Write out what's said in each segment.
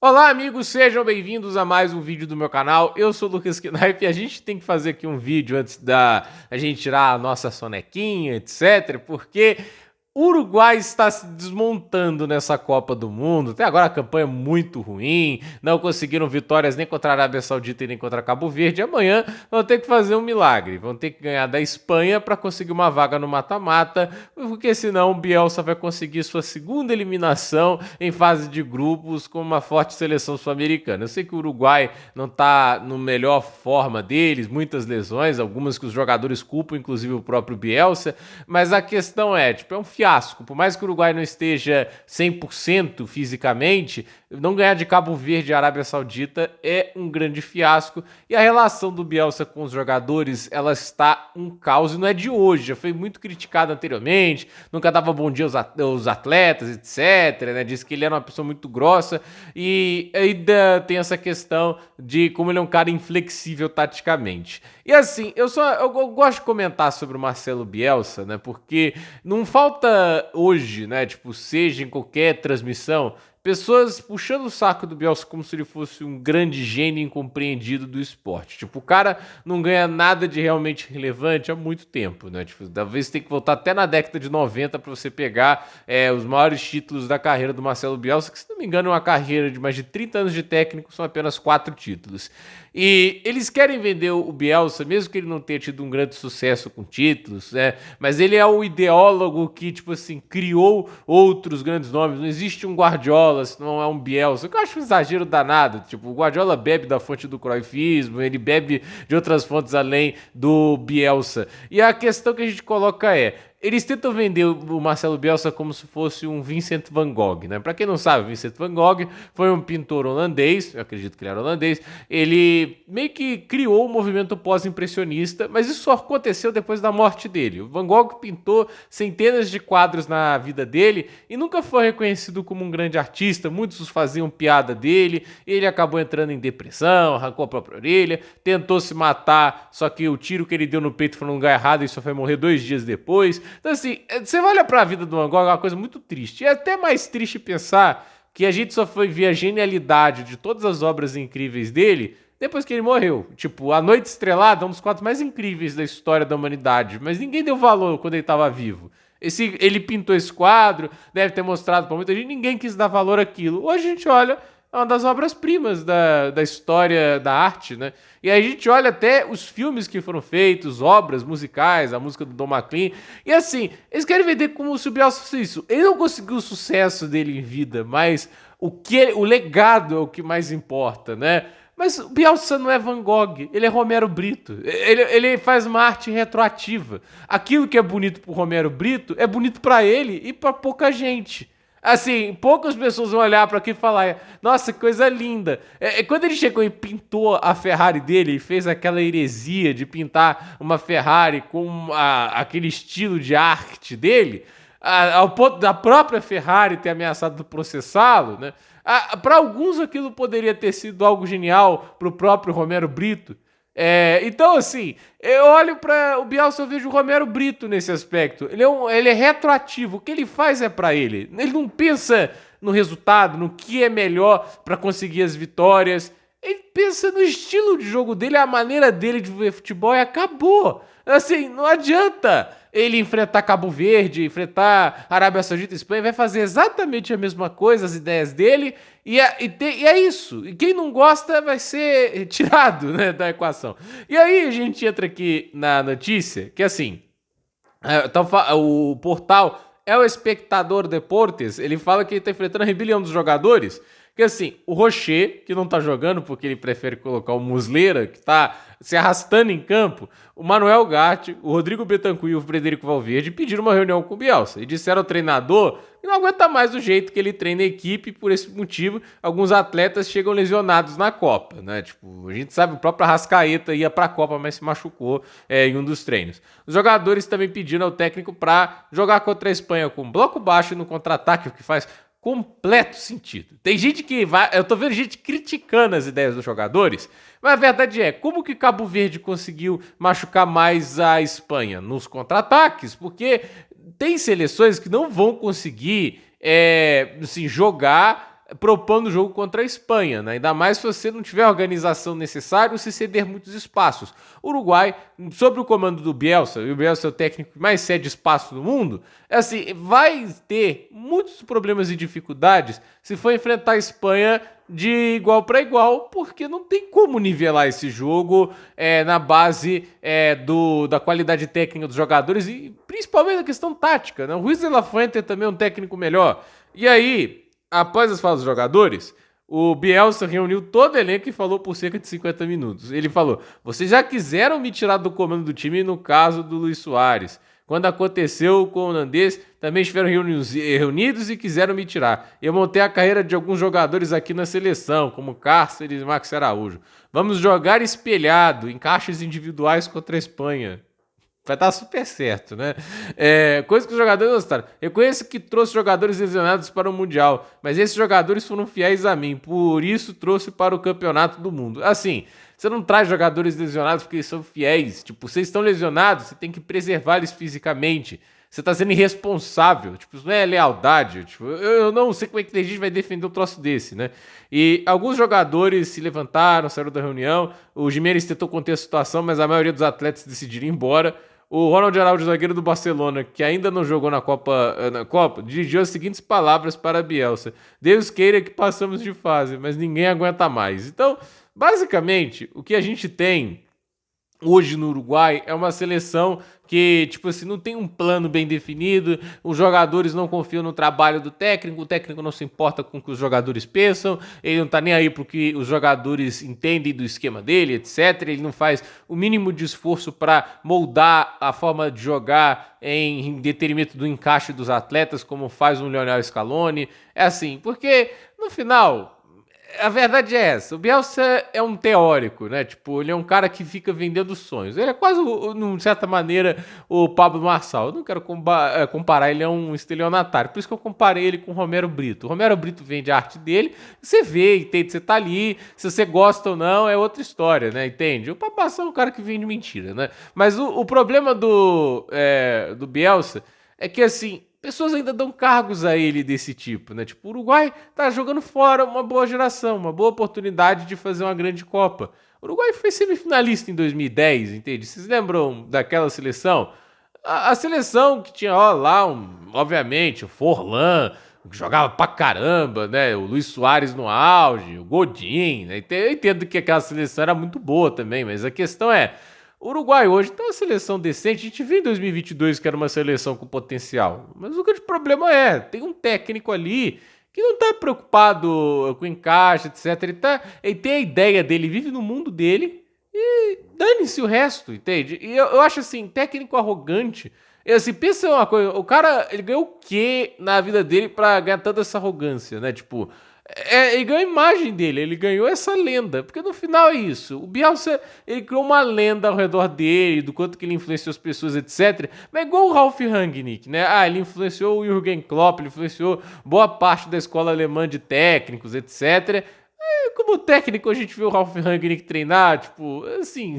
Olá, amigos, sejam bem-vindos a mais um vídeo do meu canal. Eu sou o Lucas Knipe e a gente tem que fazer aqui um vídeo antes da a gente tirar a nossa sonequinha, etc, porque o Uruguai está se desmontando nessa Copa do Mundo. Até agora a campanha é muito ruim, não conseguiram vitórias nem contra a Arábia Saudita e nem contra Cabo Verde. Amanhã vão ter que fazer um milagre, vão ter que ganhar da Espanha para conseguir uma vaga no mata-mata, porque senão o Bielsa vai conseguir sua segunda eliminação em fase de grupos com uma forte seleção sul-americana. Eu sei que o Uruguai não está no melhor forma deles, muitas lesões, algumas que os jogadores culpam, inclusive o próprio Bielsa, mas a questão é, é um fiasco. Por mais que o Uruguai não esteja 100% fisicamente, não ganhar de Cabo Verde e Arábia Saudita é um grande fiasco. E a relação do Bielsa com os jogadores, ela está um caos e não é de hoje. Já foi muito criticado anteriormente, nunca dava bom dia aos atletas, etc. Né? Disse que ele era uma pessoa muito grossa e ainda tem essa questão de como ele é um cara inflexível taticamente. E assim, eu gosto de comentar sobre o Marcelo Bielsa, né? Porque não falta hoje, né? Tipo, seja em qualquer transmissão, pessoas puxando o saco do Bielsa como se ele fosse um grande gênio incompreendido do esporte. Tipo, o cara não ganha nada de realmente relevante há muito tempo, né? Tipo, talvez tem que voltar até na década de 90 para você pegar os maiores títulos da carreira do Marcelo Bielsa, que se não me engano é uma carreira de mais de 30 anos de técnico, são apenas 4 títulos. E eles querem vender o Bielsa, mesmo que ele não tenha tido um grande sucesso com títulos, né? Mas ele é o ideólogo que, tipo assim, criou outros grandes nomes. Não existe um Guardiola, se não é um Bielsa. Eu acho um exagero danado. Tipo, o Guardiola bebe da fonte do cruyffismo, ele bebe de outras fontes além do Bielsa. E a questão que a gente coloca é: eles tentam vender o Marcelo Bielsa como se fosse um Vincent van Gogh, né? Pra quem não sabe, Vincent van Gogh foi um pintor holandês, eu acredito que ele era holandês. Ele meio que criou o movimento pós-impressionista, mas isso só aconteceu depois da morte dele. O Van Gogh pintou centenas de quadros na vida dele e nunca foi reconhecido como um grande artista. Muitos faziam piada dele, ele acabou entrando em depressão, arrancou a própria orelha, tentou se matar, só que o tiro que ele deu no peito foi no lugar errado e só foi morrer 2 dias depois. Então, assim, você olha pra vida do Van Gogh, é uma coisa muito triste. É até mais triste pensar que a gente só foi ver a genialidade de todas as obras incríveis dele depois que ele morreu. Tipo, A Noite Estrelada é um dos quadros mais incríveis da história da humanidade, mas ninguém deu valor quando ele estava vivo. Ele pintou esse quadro, deve ter mostrado pra muita gente, ninguém quis dar valor àquilo. Hoje a gente olha, é uma das obras-primas da história da arte, né? E aí a gente olha até os filmes que foram feitos, obras musicais, a música do Don McLean, e assim, eles querem vender como se o Bielsa fosse isso. Ele não conseguiu o sucesso dele em vida, mas o legado é o que mais importa, né? Mas o Bielsa não é Van Gogh, ele é Romero Brito. Ele faz uma arte retroativa. Aquilo que é bonito pro Romero Brito é bonito pra ele e pra pouca gente. Assim, poucas pessoas vão olhar para aqui e falar: nossa, que coisa linda. Quando ele chegou e pintou a Ferrari dele e fez aquela heresia de pintar uma Ferrari com aquele estilo de arte dele, ao ponto da própria Ferrari ter ameaçado processá-lo, né? Para alguns aquilo poderia ter sido algo genial, para o próprio Romero Brito. Então, assim, eu olho para o Bielsa, eu vejo o Romero Brito nesse aspecto. Ele é retroativo. O que ele faz é para ele. Ele não pensa no resultado, no que é melhor para conseguir as vitórias. Ele pensa no estilo de jogo dele, a maneira dele de ver futebol e acabou. Assim, não adianta ele enfrentar Cabo Verde, enfrentar Arábia Saudita e Espanha, vai fazer exatamente a mesma coisa, as ideias dele, e é isso. E quem não gosta vai ser tirado, né, da equação. E aí a gente entra aqui na notícia, que assim, então, o portal É o Espectador Deportes, ele fala que ele tá enfrentando a rebelião dos jogadores. Que assim, o Rocher, que não tá jogando porque ele prefere colocar o Muslera, que tá se arrastando em campo, o Manuel Gatti, o Rodrigo Bentancur e o Frederico Valverde pediram uma reunião com o Bielsa e disseram ao treinador que não aguenta mais o jeito que ele treina a equipe, e por esse motivo alguns atletas chegam lesionados na Copa, né? Tipo, a gente sabe, o próprio Arrascaeta ia pra Copa, mas se machucou em um dos treinos. Os jogadores também pediram ao técnico para jogar contra a Espanha com bloco baixo no contra-ataque, o que faz completo sentido. Tem gente que vai... Eu tô vendo gente criticando as ideias dos jogadores, mas a verdade é, como que Cabo Verde conseguiu machucar mais a Espanha? Nos contra-ataques, porque tem seleções que não vão conseguir assim, jogar propondo o jogo contra a Espanha, né? Ainda mais se você não tiver a organização necessária ou se ceder muitos espaços. O Uruguai, sob o comando do Bielsa, e o Bielsa é o técnico que mais cede espaço no mundo, assim, vai ter muitos problemas e dificuldades se for enfrentar a Espanha de igual para igual, porque não tem como nivelar esse jogo na base da qualidade técnica dos jogadores e principalmente na questão tática, né? O Ruiz de la Fuente também é um técnico melhor. E aí, após as falas dos jogadores, o Bielsa reuniu todo o elenco e falou por cerca de 50 minutos. Ele falou: vocês já quiseram me tirar do comando do time no caso do Luis Soares. Quando aconteceu com o holandês, também estiveram reunidos e quiseram me tirar. Eu montei a carreira de alguns jogadores aqui na seleção, como Cáceres e Max Araújo. Vamos jogar espelhado, em caixas individuais contra a Espanha. Vai dar super certo, né? Coisa que os jogadores gostaram. Eu conheço que trouxe jogadores lesionados para o Mundial, mas esses jogadores foram fiéis a mim, por isso trouxe para o Campeonato do Mundo. Assim, você não traz jogadores lesionados porque eles são fiéis. Tipo, vocês estão lesionados, você tem que preservar eles fisicamente. Você está sendo irresponsável. Tipo, isso não é lealdade. Tipo, eu não sei como é que a gente vai defender um troço desse, né? E alguns jogadores se levantaram, saíram da reunião. O Gimenez tentou conter a situação, mas a maioria dos atletas decidiram ir embora. O Ronald Araujo, zagueiro do Barcelona, que ainda não jogou na Copa, dirigiu as seguintes palavras para Bielsa: Deus queira que passamos de fase, mas ninguém aguenta mais. Então, basicamente, o que a gente tem hoje no Uruguai é uma seleção que, tipo assim, não tem um plano bem definido, os jogadores não confiam no trabalho do técnico, o técnico não se importa com o que os jogadores pensam, ele não tá nem aí pro que os jogadores entendem do esquema dele, etc. Ele não faz o mínimo de esforço para moldar a forma de jogar em detrimento do encaixe dos atletas, como faz o Lionel Scaloni. É assim, porque no final a verdade é essa, o Bielsa é um teórico, né? Tipo, ele é um cara que fica vendendo sonhos. Ele é quase, de certa maneira, o Pablo Marçal. Eu não quero comparar ele a um estelionatário, por isso que eu comparei ele com o Romero Brito. O Romero Brito vende a arte dele, você vê, entende? Você tá ali, se você gosta ou não, é outra história, né? Entende? O Pablo Marçal é um cara que vende mentira, né? Mas o problema do Bielsa é que, assim, pessoas ainda dão cargos a ele desse tipo, né? Tipo, o Uruguai tá jogando fora uma boa geração, uma boa oportunidade de fazer uma grande Copa. O Uruguai foi semifinalista em 2010, entende? Vocês lembram daquela seleção? A seleção que tinha lá, obviamente, o Forlan, que jogava pra caramba, né? O Luis Soares no auge, o Godin, né? Eu entendo que aquela seleção era muito boa também, mas a questão é: o Uruguai hoje tem uma seleção decente. A gente viu em 2022 que era uma seleção com potencial. Mas o grande problema tem um técnico ali que não tá preocupado com encaixe, etc. Ele tem a ideia dele, vive no mundo dele e dane-se o resto, entende? E eu acho assim, técnico arrogante. Eu, assim, pensa uma coisa, o cara, ele ganhou o quê na vida dele pra ganhar tanta essa arrogância, né? Tipo, ele ganhou a imagem dele, ele ganhou essa lenda, porque no final é isso. O Bielsa, ele criou uma lenda ao redor dele, do quanto que ele influenciou as pessoas, etc. Mas é igual o Ralf Rangnick, né? Ele influenciou o Jürgen Klopp, ele influenciou boa parte da escola alemã de técnicos, etc. Como técnico, a gente viu o Ralf Rangnick treinar, tipo, assim,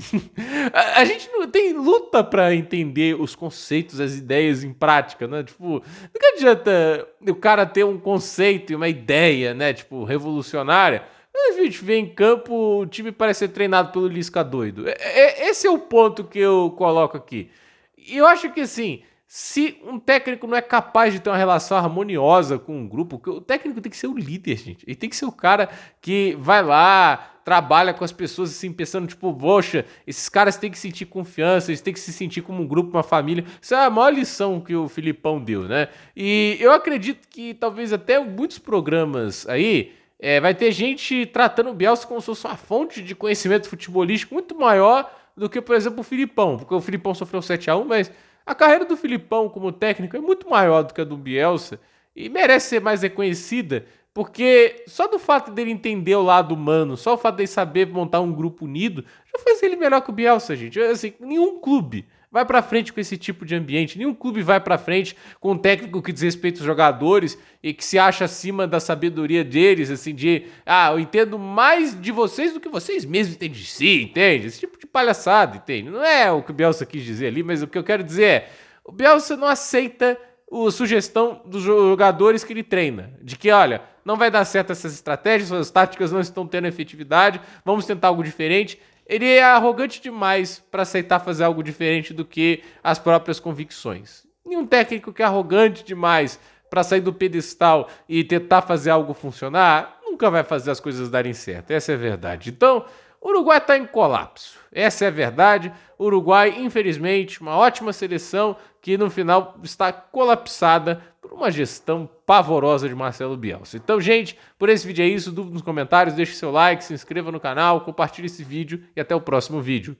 a gente não tem luta pra entender os conceitos, as ideias em prática, né? Tipo, não adianta o cara ter um conceito e uma ideia, né? Tipo, revolucionária. A gente vê em campo, o time parece ser treinado pelo Lisca doido. Esse é o ponto que eu coloco aqui. E eu acho que, assim, se um técnico não é capaz de ter uma relação harmoniosa com um grupo, o técnico tem que ser o líder, gente. Ele tem que ser o cara que vai lá, trabalha com as pessoas assim, pensando, tipo, poxa, esses caras têm que sentir confiança, eles têm que se sentir como um grupo, uma família. Isso é a maior lição que o Filipão deu, né? E eu acredito que talvez até muitos programas aí vai ter gente tratando o Bielsa como se fosse uma fonte de conhecimento futebolístico muito maior do que, por exemplo, o Filipão, porque o Filipão sofreu 7-1, mas a carreira do Filipão como técnico é muito maior do que a do Bielsa e merece ser mais reconhecida, porque só do fato dele entender o lado humano, só o fato dele saber montar um grupo unido, já faz ele melhor que o Bielsa, gente. Assim, nenhum clube vai pra frente com esse tipo de ambiente, nenhum clube vai pra frente com um técnico que desrespeita os jogadores e que se acha acima da sabedoria deles, assim, eu entendo mais de vocês do que vocês mesmos entendem de si, entende? Esse tipo de palhaçada, entende? Não é o que o Bielsa quis dizer ali, mas o que eu quero dizer é: o Bielsa não aceita a sugestão dos jogadores que ele treina, de que, olha, não vai dar certo essas estratégias, suas táticas não estão tendo efetividade, vamos tentar algo diferente. Ele é arrogante demais para aceitar fazer algo diferente do que as próprias convicções. E um técnico que é arrogante demais para sair do pedestal e tentar fazer algo funcionar, nunca vai fazer as coisas darem certo. Essa é a verdade. Então, o Uruguai está em colapso. Essa é a verdade. O Uruguai, infelizmente, uma ótima seleção que no final está colapsada por uma gestão pavorosa de Marcelo Bielsa. Então, gente, por esse vídeo é isso. Dúvida nos comentários, deixe seu like, se inscreva no canal, compartilhe esse vídeo e até o próximo vídeo.